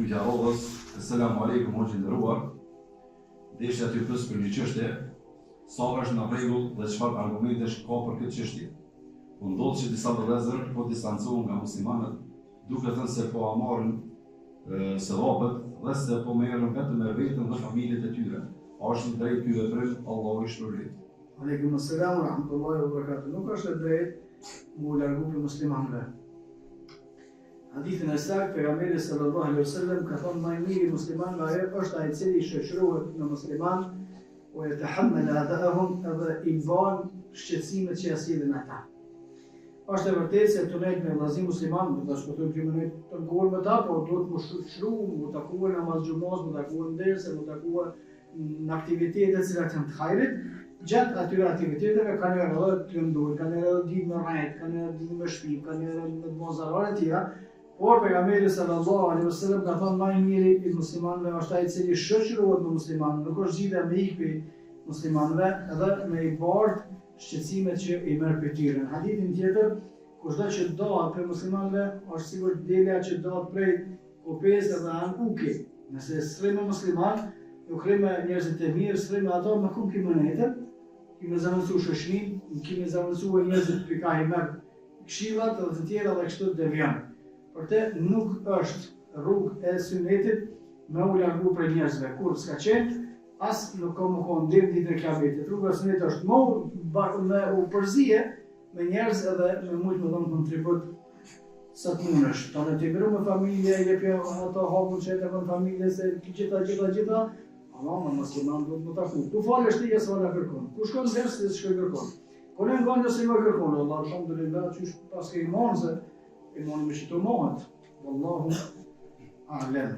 Gjarovës, Selamu alaikum, hoqë nderuar. Desha t'ju pyes për një çështje, sa është në rregull dhe çfarë argumentesh ka për këtë çështje. Po ndodh që disa vëllezër po distancohen nga muslimanët, duke thënë se po marrin sevapet dhe se po merren vetëm me veten dhe familjet e tyre. A është drejt ky veprim? Allahu i shpërblet. Aleikum assalam wa rahmatullahi wa barakatuh. Nuk është e drejtë mu largu për muslimanëve. Hadithin e saktë pejgamberi sallallahu alaihi wasallam ka thënë më i miri muslimanëve është ai i cili shoqërohet me musliman o yatahammal adahum edhe i bën shqetësimet që jasillin ata. Është e vërtetë se tunet me vëllezër musliman, do të shkojmë këtu në të ngurë me ta, por duhet të shoqërohu, të takuar namaz xumos, të takuar ndërsa, të takuar në aktivitete që janë të hajrit. Gjatë atyre aktiviteteve kanë edhe të ndur, kanë edhe ditë me rrejt, kanë edhe ditë me shpip, kanë edhe me mozarare të tjera. Por pejgamberi sallallahu alaihi wasallam ka thënë më i miri i muslimanëve është ai i cili shoqërohet me muslimanë, nuk është gjithë me ikë muslimanëve edhe me i bardh shqetësimet që i merr për tyre. Në hadithin tjetër, kushdo që dohet për muslimanëve, është sigurt delja që dohet prej kopesë dhe ankuki. Nëse s'rrimë musliman, nuk rrimë njerëzit e mirë, s'rrimë ato me kum kimonetën, kemi zavendësuar shoqërinë, kemi zavendësuar njerëzit për ka i merr këshillat dhe të tjera dhe kështu devijon. Por te nuk është rrugë e sunetit me u largu për njerëzve, kur s'ka qenë, as nuk ka më konë dhe ditën e kiametit. Rruga e sunetit është me u përzije me njerëz edhe me mujtë me dhëmë kontribut sa të munësh. Ta në të miru me familje, jepja ato hapun që e të kënë familje, se gjitha, Allah me musliman duhet më taku. Tu falë është tija s'vala kërkon. Ku shkon dërës dhe s'shkoj kërkon. Kone nga një si më kërkon, Allah alhamdulillah, që paske iman se iman me shito mohat. Wallahu a'lem.